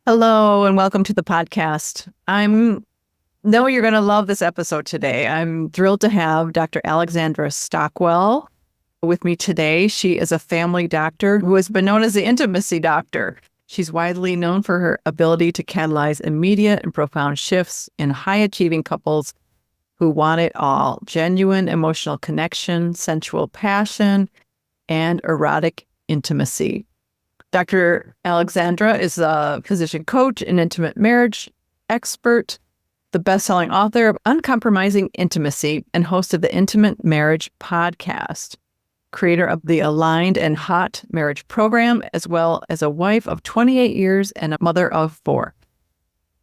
Hello and welcome to the podcast. I know you're going to love this episode today. I'm thrilled to have Dr. Alexandra Stockwell with me today. She is a family doctor who has been known as the intimacy doctor. She's widely known for her ability to catalyze immediate and profound shifts in high-achieving couples who want it all: genuine emotional connection, sensual passion, and erotic intimacy. Dr. Alexandra is a physician coach and intimate marriage expert, the best-selling author of Uncompromising Intimacy, and host of the Intimate Marriage Podcast, creator of the Aligned and Hot Marriage Program, as well as a wife of 28 years and a mother of 4.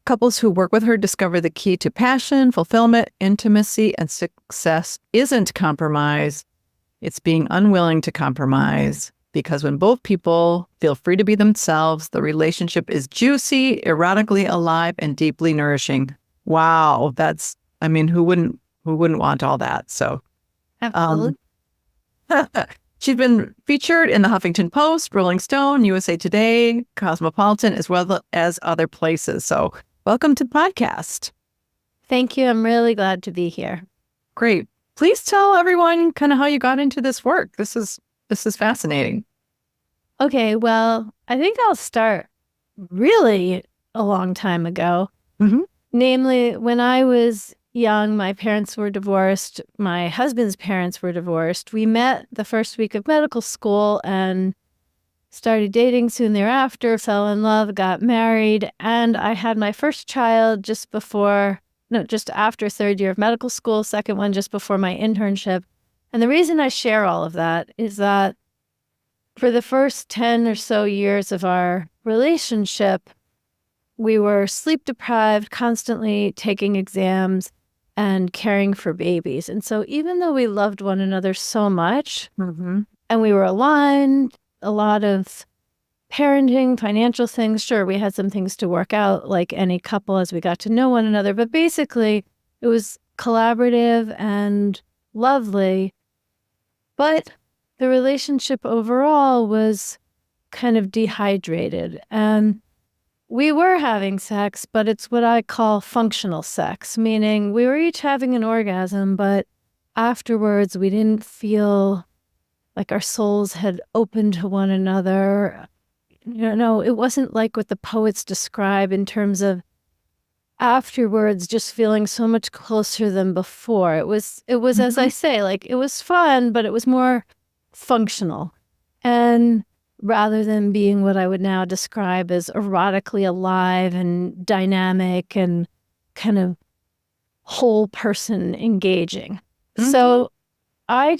Couples who work with her discover the key to passion, fulfillment, intimacy, and success isn't compromise. It's being unwilling to compromise. Because when both people feel free to be themselves, the relationship is juicy, erotically alive, and deeply nourishing. Wow, who wouldn't want all that? So, Absolutely. She's been featured in the Huffington Post, Rolling Stone, USA Today, Cosmopolitan, as well as other places. So, welcome to the podcast. Thank you. I'm really glad to be here. Great. Please tell everyone kind of how you got into this work. This is fascinating. Okay, well, I think I'll start really a long time ago. Mm-hmm. Namely, when I was young, my parents were divorced. My husband's parents were divorced. We met the first week of medical school and started dating soon thereafter, fell in love, got married, and I had my first child just after third year of medical school, second one just before my internship. And the reason I share all of that is that for the first 10 or so years of our relationship, we were sleep deprived, constantly taking exams and caring for babies. And so even though we loved one another so much, and we were aligned, a lot of parenting, financial things, sure, we had some things to work out like any couple as we got to know one another, but basically it was collaborative and lovely. But the relationship overall was kind of dehydrated. And we were having sex, but it's what I call functional sex, meaning we were each having an orgasm, but afterwards we didn't feel like our souls had opened to one another. It wasn't like what the poets describe in terms of afterwards just feeling so much closer than before. It was as I say, like it was fun, but it was more functional. And rather than being what I would now describe as erotically alive and dynamic and kind of whole person engaging. So I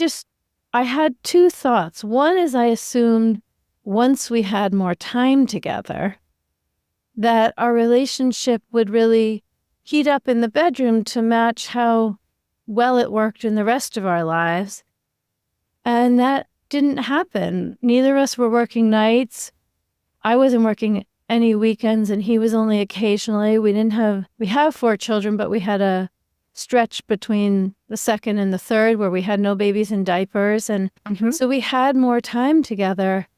had two thoughts. One is I assumed once we had more time together that our relationship would really heat up in the bedroom to match how well it worked in the rest of our lives. And that didn't happen. Neither of us were working nights. I wasn't working any weekends and he was only occasionally. We have 4 children, but we had a stretch between the second and the third where we had no babies in diapers. And so we had more time together.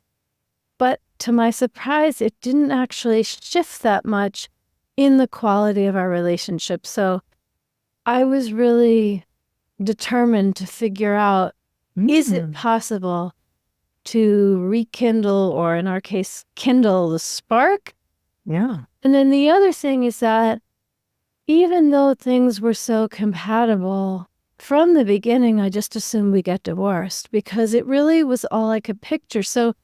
But to my surprise, it didn't actually shift that much in the quality of our relationship. So I was really determined to figure out, is it possible to rekindle, or in our case, kindle the spark? Yeah. And then the other thing is that even though things were so compatible, from the beginning, I just assumed we get divorced because it really was all I could picture. So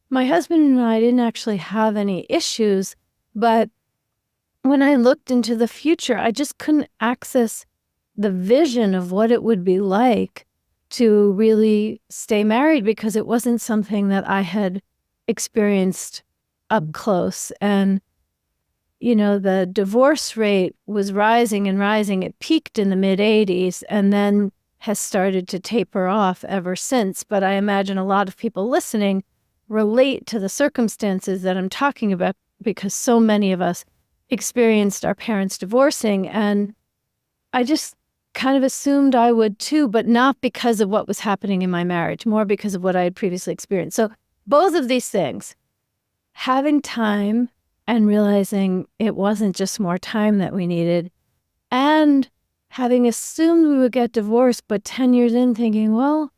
my husband and I didn't actually have any issues, but when I looked into the future, I just couldn't access the vision of what it would be like to really stay married because it wasn't something that I had experienced up close. And, the divorce rate was rising and rising. It peaked in the mid-'80s and then has started to taper off ever since. But I imagine a lot of people listening relate to the circumstances that I'm talking about because so many of us experienced our parents divorcing. And I just kind of assumed I would too, but not because of what was happening in my marriage, more because of what I had previously experienced. So both of these things, having time and realizing it wasn't just more time that we needed, and having assumed we would get divorced, but 10 years in thinking, well,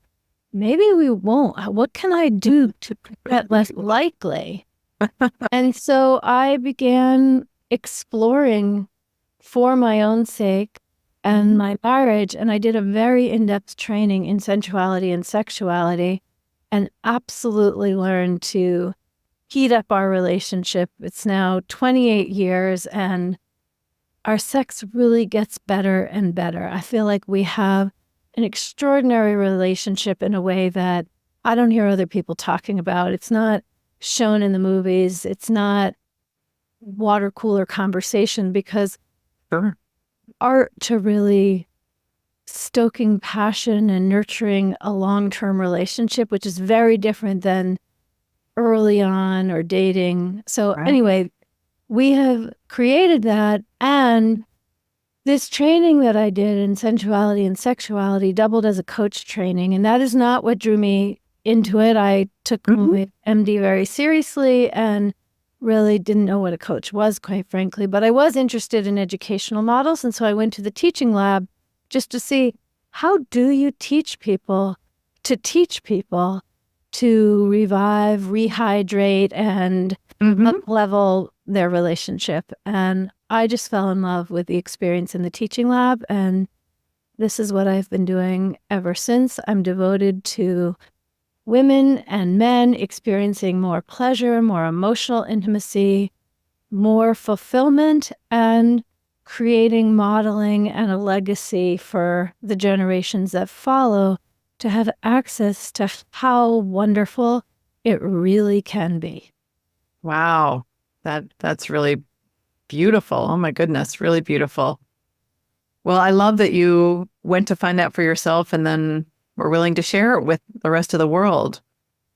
maybe we won't. What can I do to make that less likely? And so I began exploring for my own sake and my marriage, and I did a very in-depth training in sensuality and sexuality and absolutely learned to heat up our relationship. It's now 28 years, and our sex really gets better and better. I feel like we have an extraordinary relationship in a way that I don't hear other people talking about. It's not shown in the movies. It's not water cooler conversation, because Sure. art to really stoking passion and nurturing a long-term relationship, which is very different than early on or dating. So Right. anyway, we have created that, and this training that I did in sensuality and sexuality doubled as a coach training, and that is not what drew me into it. I took my MD very seriously and really didn't know what a coach was, quite frankly, but I was interested in educational models, and so I went to the teaching lab just to see, how do you teach people to revive, rehydrate, and up-level their relationship? And I just fell in love with the experience in the teaching lab, and this is what I've been doing ever since. I'm devoted to women and men experiencing more pleasure, more emotional intimacy, more fulfillment, and creating, modeling, and a legacy for the generations that follow to have access to how wonderful it really can be. Wow. That's really beautiful. Oh my goodness, really beautiful. Well, I love that you went to find out for yourself and then were willing to share it with the rest of the world.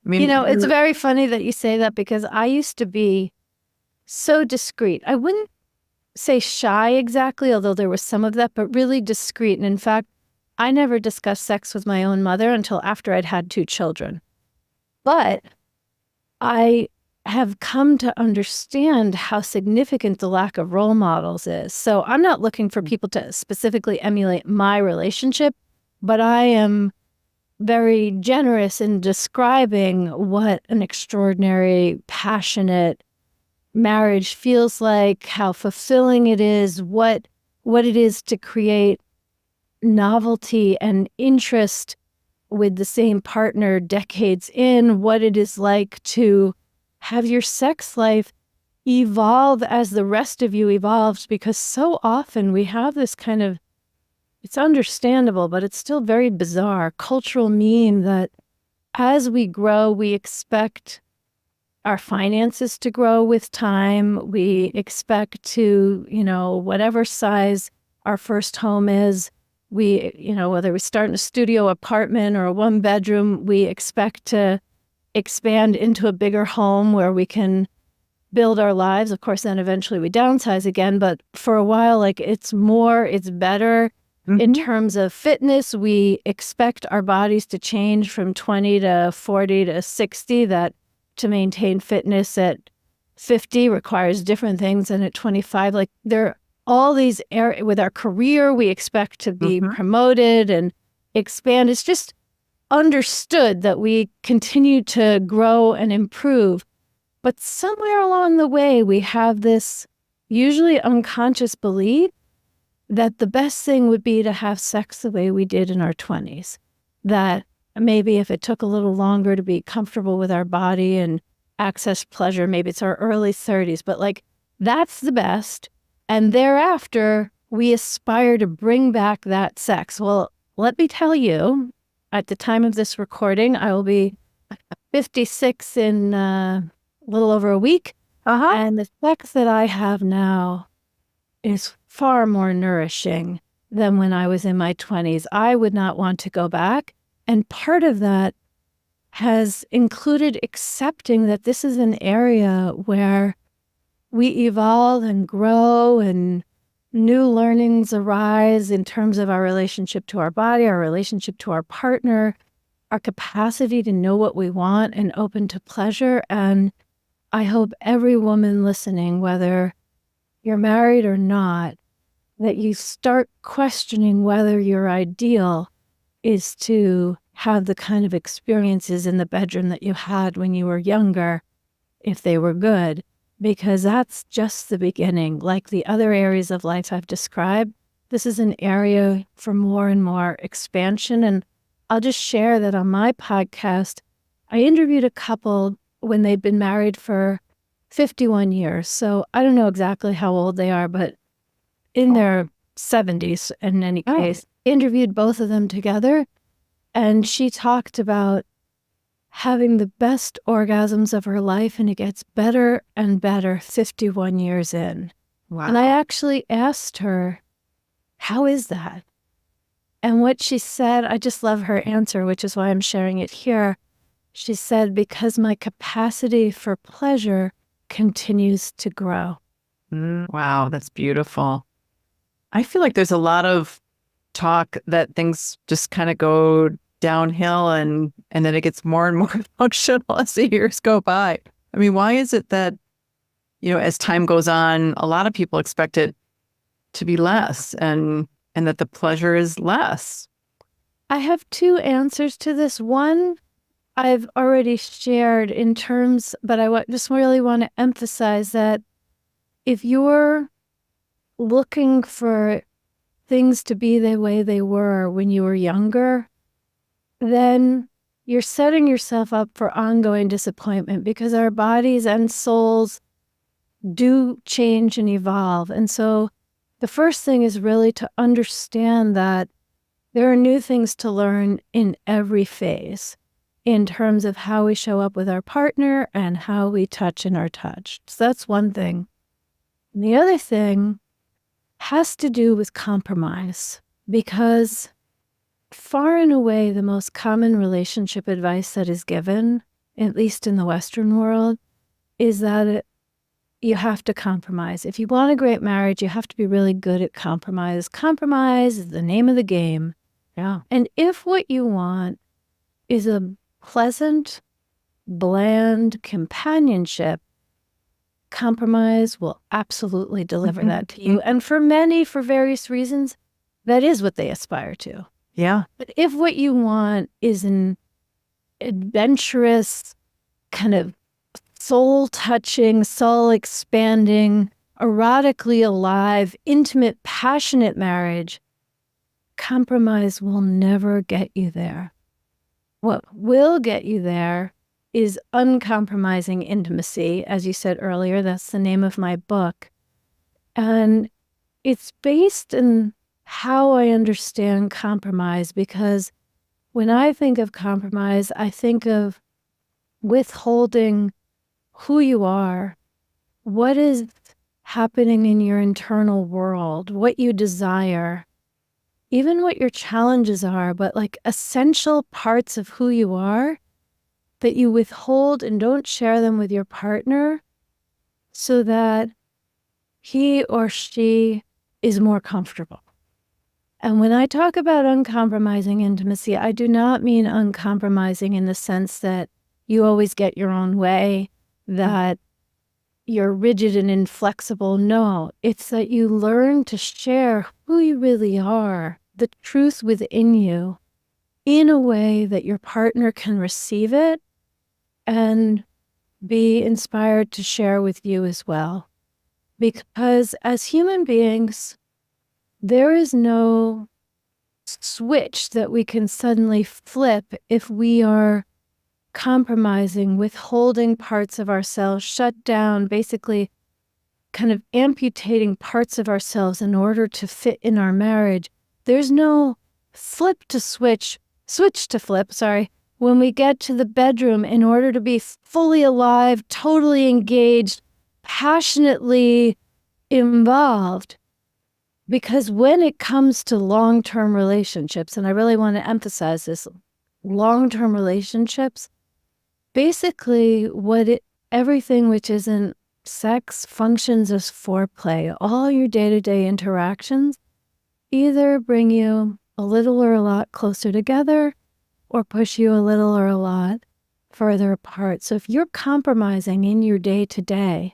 I mean, It's very funny that you say that, because I used to be so discreet. I wouldn't say shy exactly, although there was some of that, but really discreet. And in fact, I never discussed sex with my own mother until after I'd had 2 children. But I have come to understand how significant the lack of role models is. So I'm not looking for people to specifically emulate my relationship, but I am very generous in describing what an extraordinary, passionate marriage feels like, how fulfilling it is, what it is to create novelty and interest with the same partner decades in, what it is like to have your sex life evolve as the rest of you evolves, because so often we have this kind of, it's understandable, but it's still very bizarre, cultural meme that as we grow, we expect our finances to grow with time. We expect to, whatever size our first home is, whether we start in a studio apartment or a 1-bedroom, we expect to expand into a bigger home where we can build our lives. Of course, then eventually we downsize again. But for a while, it's more, it's better. In terms of fitness, we expect our bodies to change from 20 to 40 to 60, that to maintain fitness at 50 requires different things than at 25. There are all these areas. With our career, we expect to be promoted and expand. It's just understood that we continue to grow and improve. But somewhere along the way, we have this usually unconscious belief that the best thing would be to have sex the way we did in our 20s. That maybe if it took a little longer to be comfortable with our body and access pleasure, maybe it's our early 30s, but that's the best. And thereafter, we aspire to bring back that sex. Well, let me tell you, at the time of this recording, I will be 56 in a little over a week. And the sex that I have now is far more nourishing than when I was in my 20s. I would not want to go back. And part of that has included accepting that this is an area where we evolve and grow and new learnings arise in terms of our relationship to our body, our relationship to our partner, our capacity to know what we want and open to pleasure. And I hope every woman listening, whether you're married or not, that you start questioning whether your ideal is to have the kind of experiences in the bedroom that you had when you were younger, if they were good, because that's just the beginning. Like the other areas of life I've described, this is an area for more and more expansion. And I'll just share that on my podcast, I interviewed a couple when they'd been married for 51 years. So I don't know exactly how old they are, but in their 70s in any case, interviewed both of them together. And she talked about having the best orgasms of her life, and it gets better and better 51 years in. Wow. And I actually asked her, how is that? And what she said, I just love her answer, which is why I'm sharing it here. She said, because my capacity for pleasure continues to grow. Wow, that's beautiful. I feel like there's a lot of talk that things just kind of go downhill and then it gets more and more functional as the years go by. I mean, why is it that, as time goes on, a lot of people expect it to be less and that the pleasure is less? I have two answers to this. One, I've already shared in terms, but I just really want to emphasize that if you're looking for things to be the way they were when you were younger, then you're setting yourself up for ongoing disappointment, because our bodies and souls do change and evolve. And so the first thing is really to understand that there are new things to learn in every phase in terms of how we show up with our partner and how we touch and are touched. So that's one thing. And the other thing has to do with compromise, because far and away the most common relationship advice that is given, at least in the Western world, is that you have to compromise. If you want a great marriage, you have to be really good at compromise. Compromise is the name of the game. Yeah. And if what you want is a pleasant, bland companionship, compromise will absolutely deliver that to you. And for many, for various reasons, that is what they aspire to. Yeah. But if what you want is an adventurous, kind of soul-touching, soul-expanding, erotically alive, intimate, passionate marriage, compromise will never get you there. What will get you there is Uncompromising Intimacy. As you said earlier, that's the name of my book. And it's based in how I understand compromise, because when I think of compromise, I think of withholding who you are, what is happening in your internal world, what you desire, even what your challenges are, but like essential parts of who you are that you withhold and don't share them with your partner so that he or she is more comfortable. And when I talk about uncompromising intimacy, I do not mean uncompromising in the sense that you always get your own way, that you're rigid and inflexible. No, it's that you learn to share who you really are, the truth within you, in a way that your partner can receive it and be inspired to share with you as well. Because as human beings, there is no switch that we can suddenly flip if we are compromising, withholding parts of ourselves, shut down, basically kind of amputating parts of ourselves in order to fit in our marriage. There's no switch to flip, when we get to the bedroom in order to be fully alive, totally engaged, passionately involved. Because when it comes to long-term relationships, and I really want to emphasize this, long-term relationships, basically everything which isn't sex functions as foreplay. All your day-to-day interactions either bring you a little or a lot closer together or push you a little or a lot further apart. So if you're compromising in your day-to-day,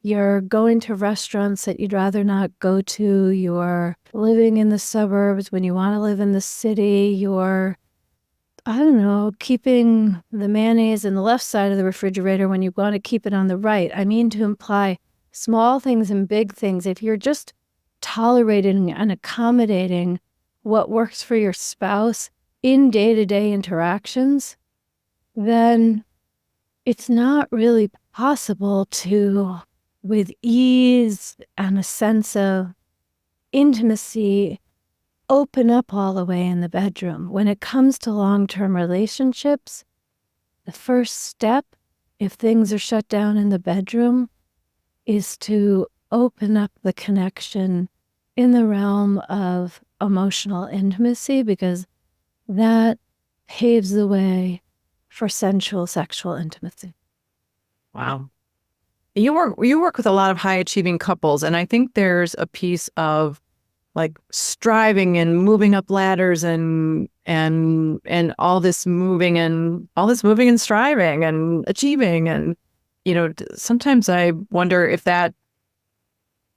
you're going to restaurants that you'd rather not go to, you're living in the suburbs when you want to live in the city, you're, I don't know, keeping the mayonnaise in the left side of the refrigerator when you want to keep it on the right. I mean to imply small things and big things. If you're just tolerating and accommodating what works for your spouse in day-to-day interactions, then it's not really possible to, with ease and a sense of intimacy, open up all the way in the bedroom. When it comes to long-term relationships, the first step, if things are shut down in the bedroom, is to open up the connection in the realm of emotional intimacy, because that paves the way for sensual sexual intimacy. Wow. You work with a lot of high achieving couples, and I think there's a piece of like striving and moving up ladders and all this moving and striving and achieving, and sometimes I wonder if that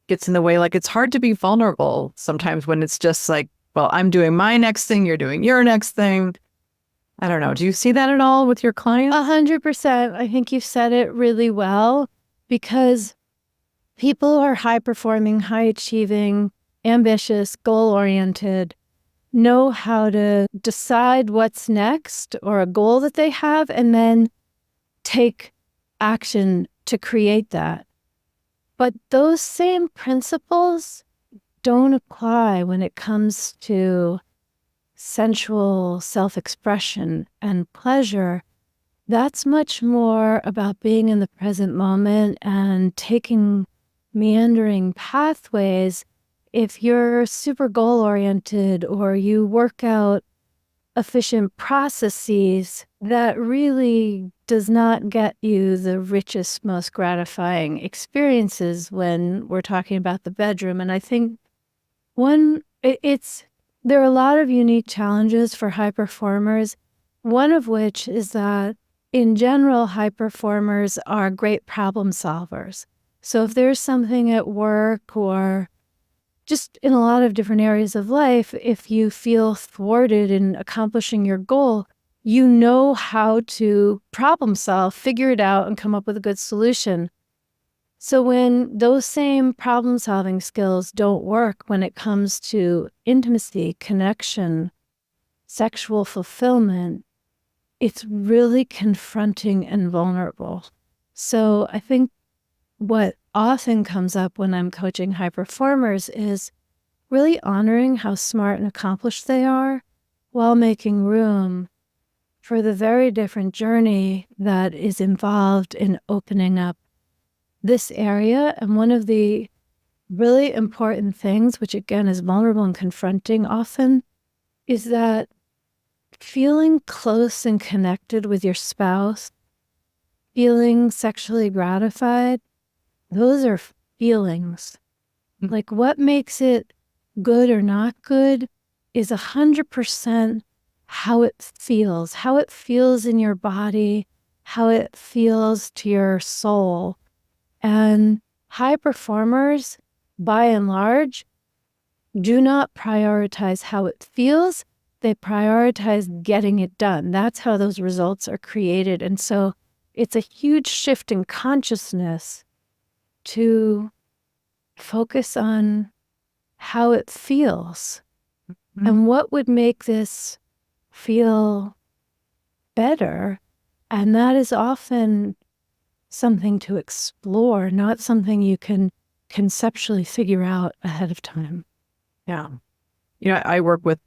gets in the way. Like, it's hard to be vulnerable sometimes when it's just like, well, I'm doing my next thing, you're doing your next thing. I don't know. Do you see that at all with your clients? 100%. I think you've said it really well, because people are high performing, high achieving, ambitious, goal oriented, know how to decide what's next or a goal that they have, and then take action to create that. But those same principles don't apply when it comes to sensual self-expression and pleasure. That's much more about being in the present moment and taking meandering pathways. If you're super goal-oriented or you work out efficient processes, that really does not get you the richest, most gratifying experiences when we're talking about the bedroom. And I think there are a lot of unique challenges for high performers, one of which is that in general, high performers are great problem solvers. So if there's something at work or just in a lot of different areas of life, if you feel thwarted in accomplishing your goal, you know how to problem solve, figure it out, and come up with a good solution. So when those same problem solving skills don't work when it comes to intimacy, connection, sexual fulfillment, it's really confronting and vulnerable. So I think what often comes up when I'm coaching high performers is really honoring how smart and accomplished they are while making room for the very different journey that is involved in opening up this area. And one of the really important things, which again is vulnerable and confronting often, is that feeling close and connected with your spouse, feeling sexually gratified, those are feelings. Like, what makes it good or not good is 100% how it feels in your body, how it feels to your soul. And high performers, by and large, do not prioritize how it feels. They prioritize getting it done. That's how those results are created. And so it's a huge shift in consciousness to focus on how it feels and what would make this feel better. And that is often something to explore, not something you can conceptually figure out ahead of time. Yeah. I work with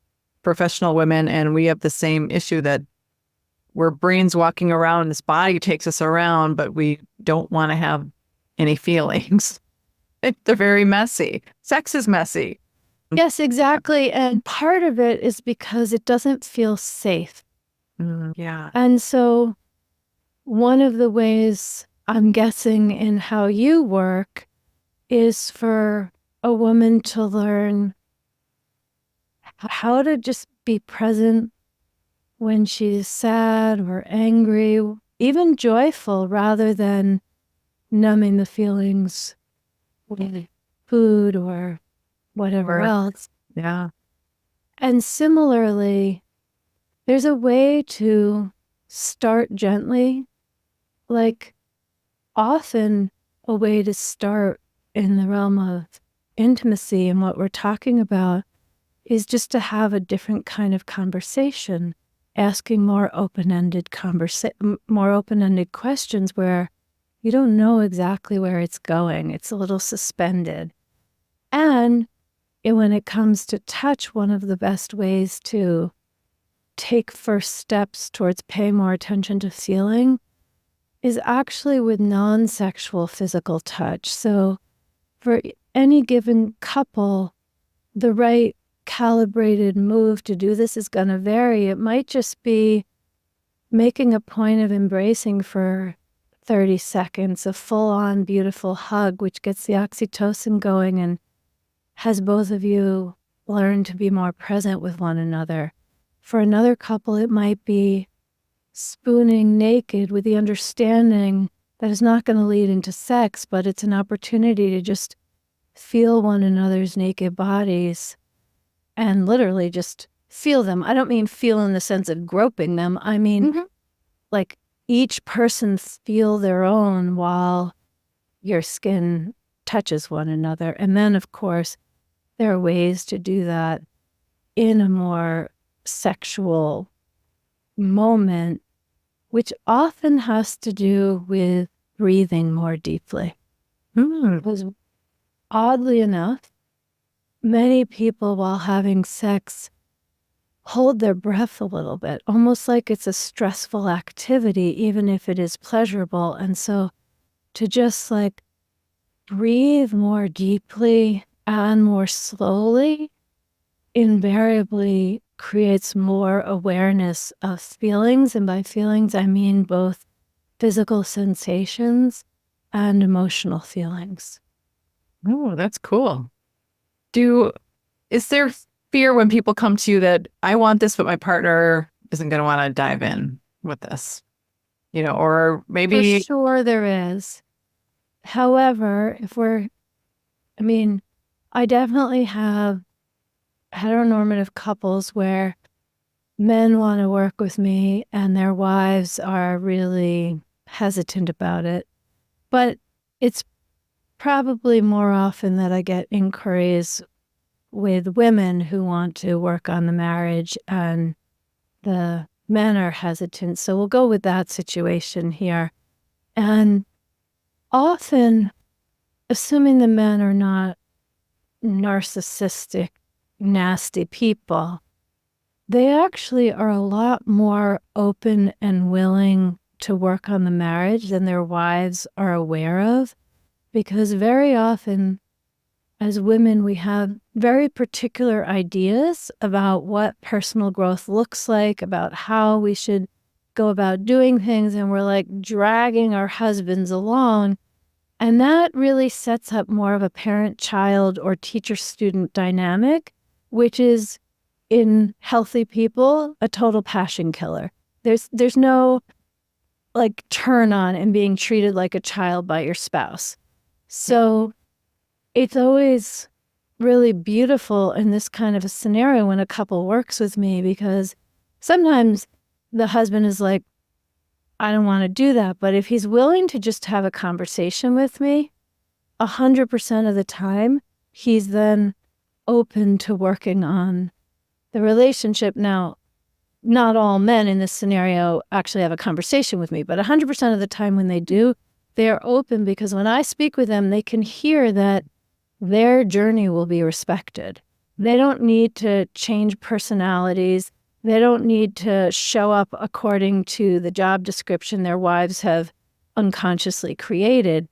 professional women, and we have the same issue that we're brains walking around, this body takes us around, but we don't want to have any feelings. They're very messy. Sex is messy. Yes, exactly. And part of it is because it doesn't feel safe. Yeah. And so one of the ways I'm guessing in how you work is for a woman to learn how to just be present when she's sad or angry, even joyful, rather than numbing the feelings with food or whatever else. Yeah. And similarly, there's a way to start gently, like often a way to start in the realm of intimacy and what we're talking about is just to have a different kind of conversation, asking more open-ended questions where you don't know exactly where it's going. It's a little suspended. And when it comes to touch, one of the best ways to take first steps towards paying more attention to feeling is actually with non-sexual physical touch. So for any given couple, the right calibrated move to do this is going to vary. It might just be making a point of embracing for 30 seconds, a full-on beautiful hug, which gets the oxytocin going and has both of you learn to be more present with one another. For another couple, it might be spooning naked with the understanding that it's not going to lead into sex, but it's an opportunity to just feel one another's naked bodies and literally just feel them. I don't mean feel in the sense of groping them. I mean, like each person feel their own while your skin touches one another. And then, of course, there are ways to do that in a more sexual moment, which often has to do with breathing more deeply. Because oddly enough, many people while having sex hold their breath a little bit, almost like it's a stressful activity, even if it is pleasurable. And so to just like breathe more deeply and more slowly invariably creates more awareness of feelings. And by feelings, I mean both physical sensations and emotional feelings. Oh, that's cool. Is there fear when people come to you that I want this, but my partner isn't going to want to dive in with this? Or maybe. For sure there is. However, I definitely have heteronormative couples where men want to work with me and their wives are really hesitant about it. But it's probably more often that I get inquiries with women who want to work on the marriage and the men are hesitant. So we'll go with that situation here. And often, assuming the men are not narcissistic, nasty people, they actually are a lot more open and willing to work on the marriage than their wives are aware of. Because very often, as women, we have very particular ideas about what personal growth looks like, about how we should go about doing things, and we're like dragging our husbands along. And that really sets up more of a parent-child or teacher-student dynamic, which is, in healthy people, a total passion killer. There's no like turn on and being treated like a child by your spouse. So it's always really beautiful in this kind of a scenario when a couple works with me, because sometimes the husband is like, I don't want to do that. But if he's willing to just have a conversation with me, 100% of the time, he's then open to working on the relationship. Now, not all men in this scenario actually have a conversation with me, but 100% of the time when they do, they are open, because when I speak with them, they can hear that their journey will be respected. They don't need to change personalities. They don't need to show up according to the job description their wives have unconsciously created.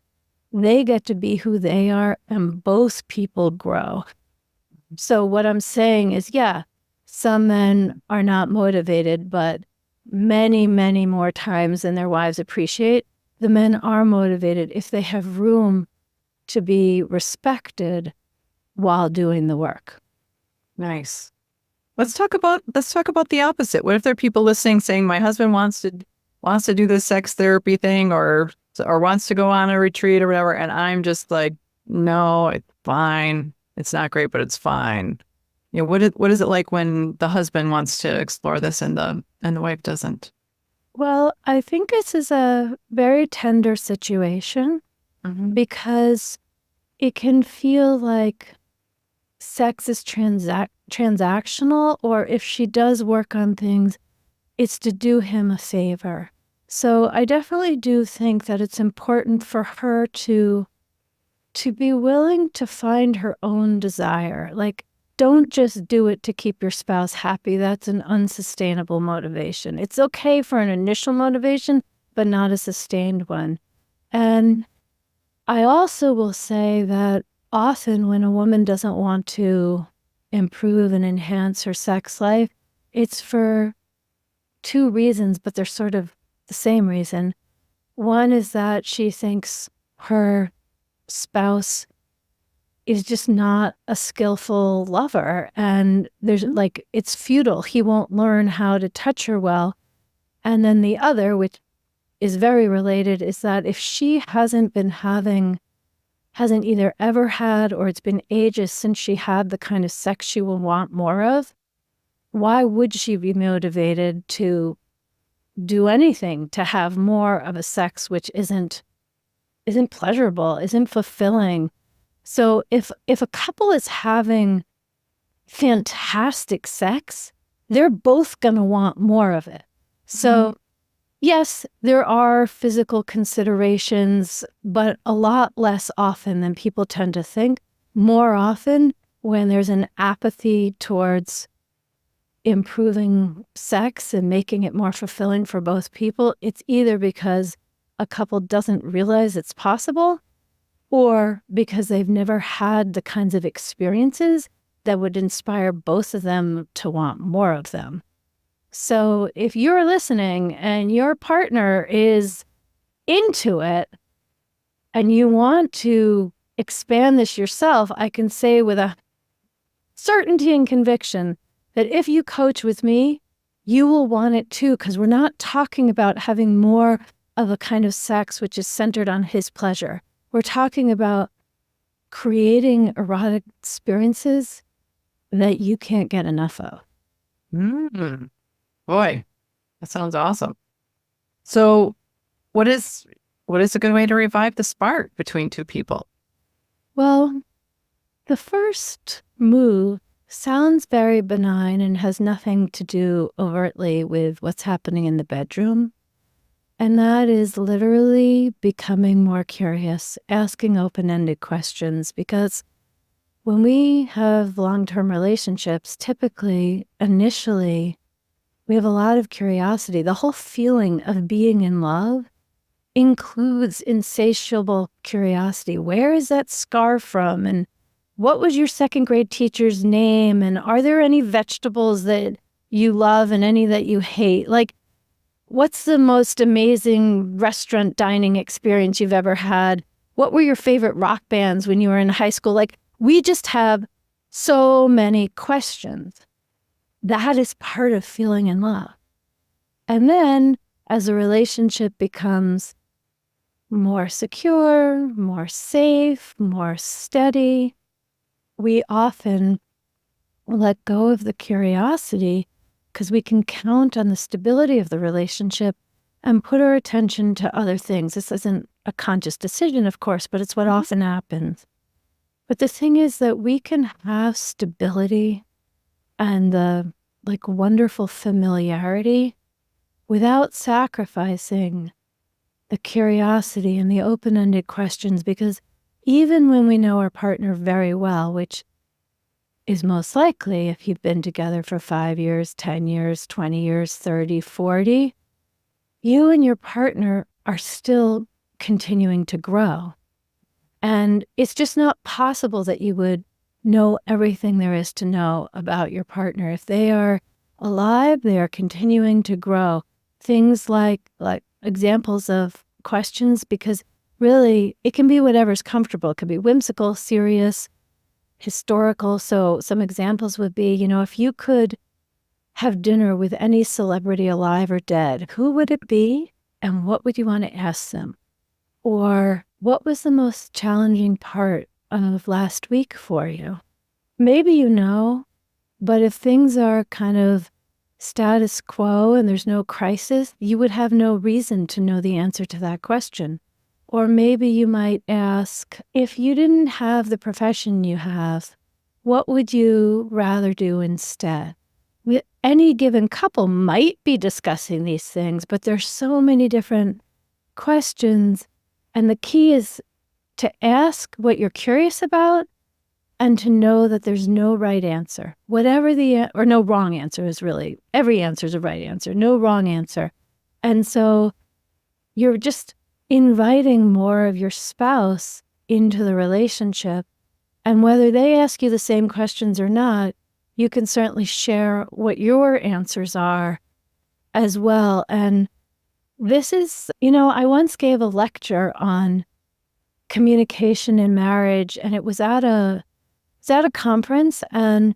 They get to be who they are, and both people grow. So what I'm saying is, yeah, some men are not motivated, but many, many more times than their wives appreciate, the men are motivated if they have room to be respected while doing the work. Nice. Let's talk about the opposite. What if there are people listening saying, my husband wants to wants to do this sex therapy thing or wants to go on a retreat or whatever. And I'm just like, no, it's fine. It's not great, but it's fine. What is it like when the husband wants to explore this and the wife doesn't? Well, I think this is a very tender situation because it can feel like sex is transactional, or if she does work on things, it's to do him a favor. So I definitely do think that it's important for her to be willing to find her own desire. Like, don't just do it to keep your spouse happy. That's an unsustainable motivation. It's okay for an initial motivation, but not a sustained one. And I also will say that often when a woman doesn't want to improve and enhance her sex life, it's for two reasons, but they're sort of the same reason. One is that she thinks her spouse is just not a skillful lover, and there's like, it's futile. He won't learn how to touch her well. And then the other, which is very related, is that if she hasn't either ever had, or it's been ages since she had the kind of sex she will want more of, why would she be motivated to do anything to have more of a sex which isn't pleasurable, isn't fulfilling? So if a couple is having fantastic sex, they're both going to want more of it. So yes, there are physical considerations, but a lot less often than people tend to think. More often, when there's an apathy towards improving sex and making it more fulfilling for both people, it's either because a couple doesn't realize it's possible, or because they've never had the kinds of experiences that would inspire both of them to want more of them. So if you're listening and your partner is into it and you want to expand this yourself, I can say with a certainty and conviction that if you coach with me, you will want it too, because we're not talking about having more of a kind of sex which is centered on his pleasure. We're talking about creating erotic experiences that you can't get enough of. Boy, that sounds awesome. So what is a good way to revive the spark between two people? Well, the first move sounds very benign and has nothing to do overtly with what's happening in the bedroom. And that is literally becoming more curious, asking open-ended questions, because when we have long-term relationships, typically, initially, we have a lot of curiosity. The whole feeling of being in love includes insatiable curiosity. Where is that scar from? And what was your second grade teacher's name? And are there any vegetables that you love and any that you hate? Like, what's the most amazing restaurant dining experience you've ever had? What were your favorite rock bands when you were in high school? Like, we just have so many questions. That is part of feeling in love. And then as a relationship becomes more secure, more safe, more steady, we often let go of the curiosity because we can count on the stability of the relationship and put our attention to other things. This isn't a conscious decision, of course, but it's what often happens. But the thing is that we can have stability and the wonderful familiarity without sacrificing the curiosity and the open-ended questions, because even when we know our partner very well, which is most likely if you've been together for 5 years, 10 years, 20 years, 30, 40, you and your partner are still continuing to grow. And it's just not possible that you would know everything there is to know about your partner. If they are alive, they are continuing to grow. Things like examples of questions, because really it can be whatever's comfortable. It could be whimsical, serious, historical. So some examples would be, if you could have dinner with any celebrity alive or dead, who would it be and what would you want to ask them? Or what was the most challenging part of last week for you? Maybe you know, but if things are kind of status quo and there's no crisis, you would have no reason to know the answer to that question. Or maybe you might ask, if you didn't have the profession you have, what would you rather do instead? Any given couple might be discussing these things, but there's so many different questions. And the key is to ask what you're curious about and to know that there's no right answer. Whatever or no wrong answer is really, every answer is a right answer, no wrong answer. And so you're just inviting more of your spouse into the relationship. And whether they ask you the same questions or not, you can certainly share what your answers are as well. And this is, I once gave a lecture on communication in marriage, and it was at a conference, and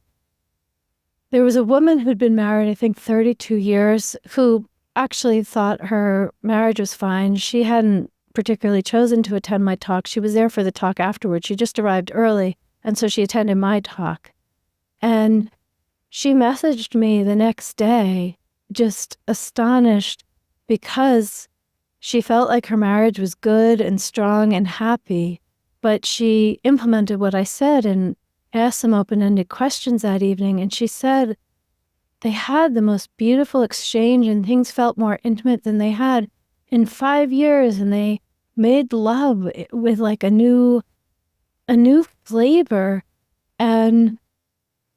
there was a woman who'd been married, I think, 32 years, who actually thought her marriage was fine. She hadn't particularly chosen to attend my talk. She was there for the talk afterwards. She just arrived early, and so she attended my talk. And she messaged me the next day, just astonished, because she felt like her marriage was good and strong and happy, but she implemented what I said and asked some open-ended questions that evening. And she said they had the most beautiful exchange and things felt more intimate than they had in 5 years. And they made love with like a new flavor. And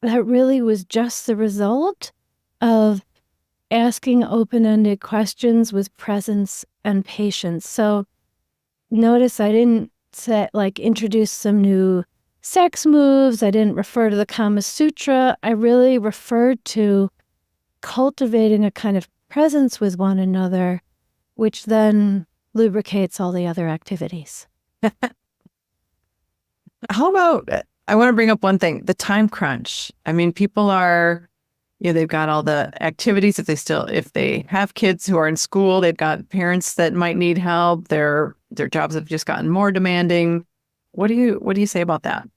that really was just the result of asking open-ended questions with presence and patience. So notice I didn't introduce some new sex moves. I didn't refer to the Kama Sutra. I really referred to cultivating a kind of presence with one another, which then lubricates all the other activities. How about, I want to bring up one thing, the time crunch. I mean, people are, they've got all the activities. If they have kids who are in school, they've got parents that might need help. Their jobs have just gotten more demanding. What do you say about that?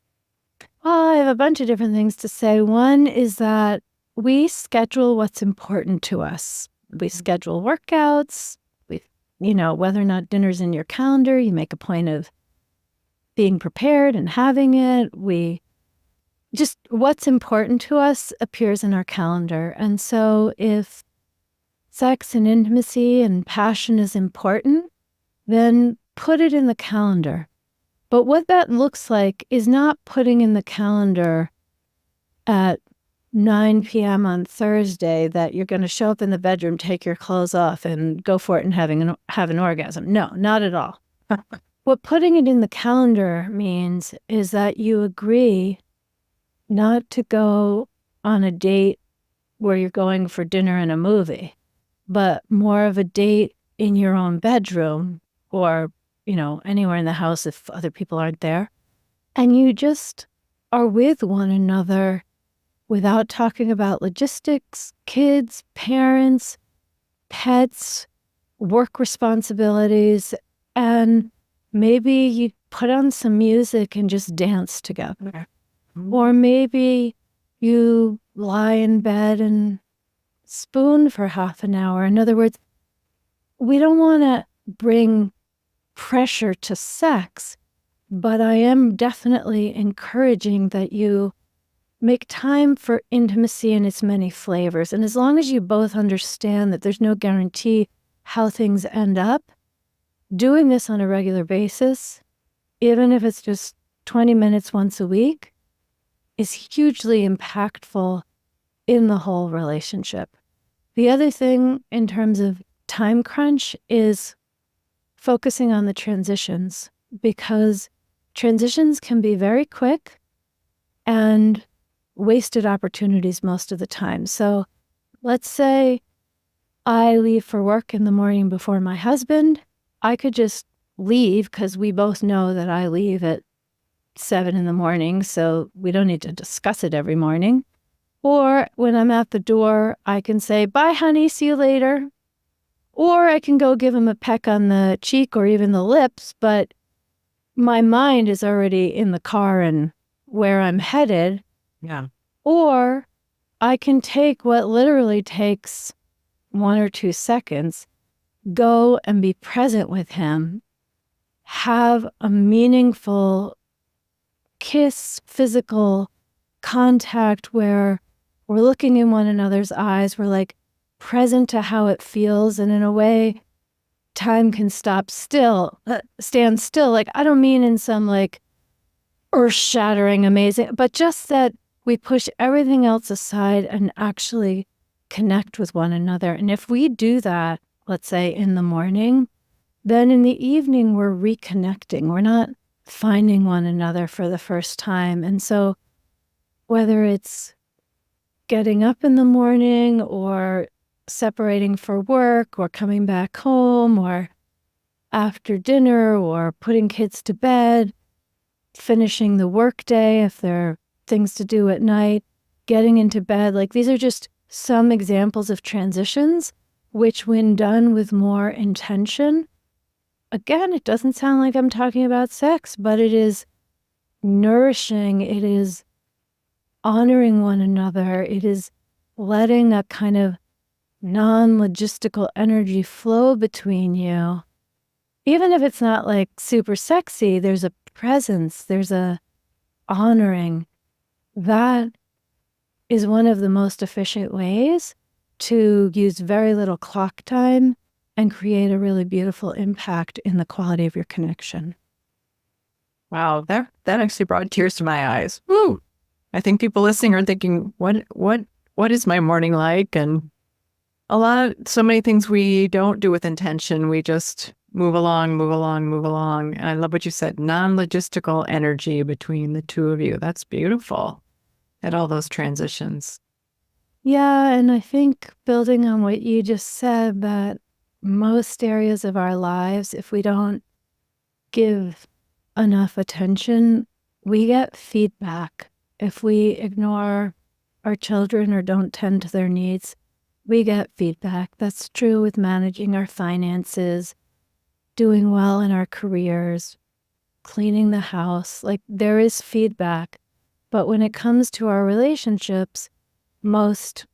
Well, I have a bunch of different things to say. One is that we schedule what's important to us. We schedule workouts. Whether or not dinner's in your calendar, you make a point of being prepared and having it. Just what's important to us appears in our calendar. And so if sex and intimacy and passion is important, then put it in the calendar. But what that looks like is not putting in the calendar at 9 p.m. on Thursday that you're going to show up in the bedroom, take your clothes off, and go for it and have an orgasm. No, not at all. What putting it in the calendar means is that you agree not to go on a date where you're going for dinner and a movie, but more of a date in your own bedroom or, anywhere in the house if other people aren't there. And you just are with one another without talking about logistics, kids, parents, pets, work responsibilities, and maybe you put on some music and just dance together. Or maybe you lie in bed and spoon for half an hour. In other words, we don't want to bring pressure to sex, but I am definitely encouraging that you make time for intimacy in its many flavors. And as long as you both understand that there's no guarantee how things end up, doing this on a regular basis, even if it's just 20 minutes once a week, is hugely impactful in the whole relationship. The other thing in terms of time crunch is focusing on the transitions, because transitions can be very quick and wasted opportunities most of the time. So let's say I leave for work in the morning before my husband. I could just leave because we both know that I leave at 7 in the morning, so we don't need to discuss it every morning. Or when I'm at the door, I can say, bye, honey, see you later. Or I can go give him a peck on the cheek or even the lips, but my mind is already in the car and where I'm headed. Yeah. Or I can take what literally takes 1 or 2 seconds, go and be present with him, have a meaningful kiss, physical contact where we're looking in one another's eyes, we're like present to how it feels, and in a way, time can stand still. Like, I don't mean in some like earth-shattering, amazing, but just that we push everything else aside and actually connect with one another. And if we do that, let's say in the morning, then in the evening, we're reconnecting. We're not finding one another for the first time. And so whether it's getting up in the morning or separating for work or coming back home or after dinner or putting kids to bed, finishing the workday if there are things to do at night, getting into bed, like these are just some examples of transitions, which when done with more intention, again, it doesn't sound like I'm talking about sex, but it is nourishing. It is honoring one another. It is letting a kind of non-logistical energy flow between you. Even if it's not like super sexy, there's a presence, there's a honoring. That is one of the most efficient ways to use very little clock time and create a really beautiful impact in the quality of your connection. Wow, that actually brought tears to my eyes. Woo! I think people listening are thinking, what is my morning like? And so many things we don't do with intention. We just move along, move along, move along. And I love what you said, non-logistical energy between the two of you. That's beautiful at all those transitions. Yeah, and I think building on what you just said, that most areas of our lives, if we don't give enough attention, we get feedback. If we ignore our children or don't tend to their needs, we get feedback. That's true with managing our finances, doing well in our careers, cleaning the house. Like, there is feedback. But when it comes to our relationships, most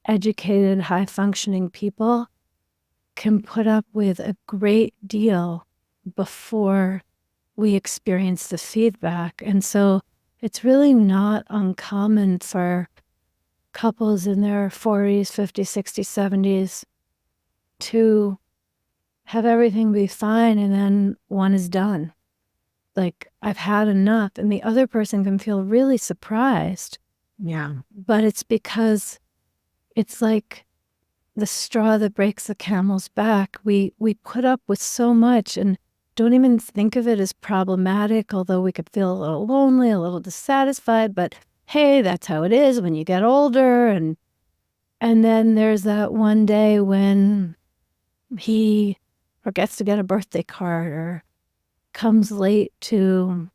educated, high-functioning people can put up with a great deal before we experience the feedback. And so it's really not uncommon for couples in their 40s, 50s, 60s, 70s to have everything be fine, and then one is done. Like, I've had enough, and the other person can feel really surprised. Yeah. But it's because it's like the straw that breaks the camel's back. We put up with so much and don't even think of it as problematic, although we could feel a little lonely, a little dissatisfied, but hey, that's how it is when you get older. And then there's that one day when he forgets to get a birthday card or comes late to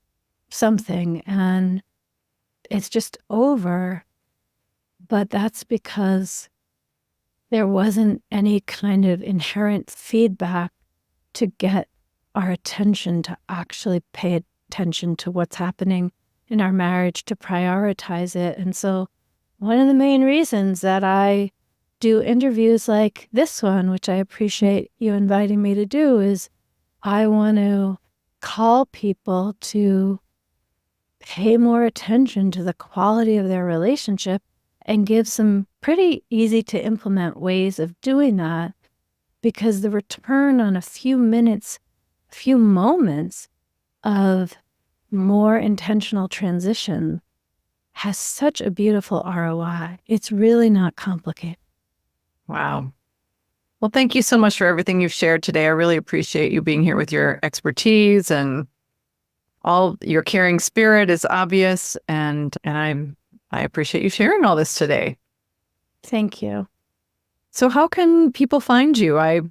something and it's just over. But that's because there wasn't any kind of inherent feedback to get our attention, to actually pay attention to what's happening in our marriage, to prioritize it. And so one of the main reasons that I do interviews like this one, which I appreciate you inviting me to do, is I want to call people to pay more attention to the quality of their relationship and give some pretty easy to implement ways of doing that, because the return on a few minutes, a few moments of more intentional transition has such a beautiful ROI. It's really not complicated. Wow. Well, thank you so much for everything you've shared today. I really appreciate you being here with your expertise, and all your caring spirit is obvious. And I appreciate you sharing all this today. Thank you. So how can people find you? I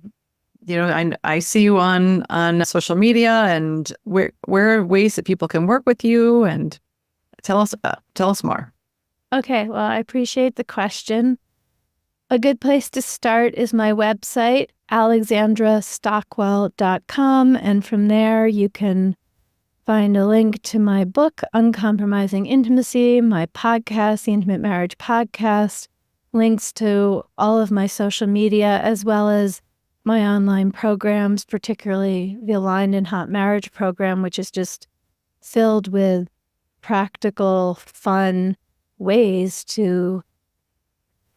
see you on social media, and where are ways that people can work with you, and tell us more. Okay, well, I appreciate the question. A good place to start is my website, alexandrastockwell.com. And from there, you can find a link to my book, Uncompromising Intimacy, my podcast, the Intimate Marriage Podcast, links to all of my social media, as well as my online programs, particularly the Aligned and Hot Marriage program, which is just filled with practical, fun ways to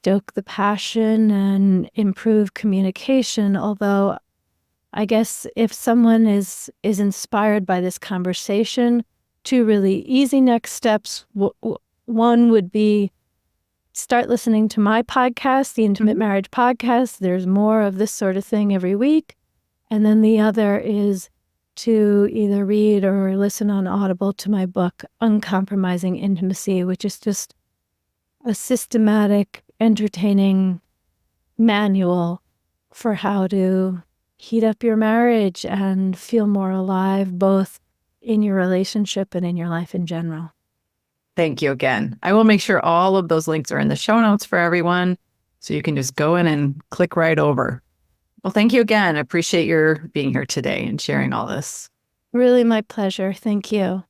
stoke the passion and improve communication. Although I guess if someone is inspired by this conversation, two really easy next steps. One would be start listening to my podcast, the Intimate Marriage Podcast. There's more of this sort of thing every week. And then the other is to either read or listen on Audible to my book, Uncompromising Intimacy, which is just a systematic, entertaining manual for how to heat up your marriage and feel more alive, both in your relationship and in your life in general. Thank you again. I will make sure all of those links are in the show notes for everyone, so you can just go in and click right over. Well, thank you again. I appreciate your being here today and sharing all this. Really my pleasure. Thank you.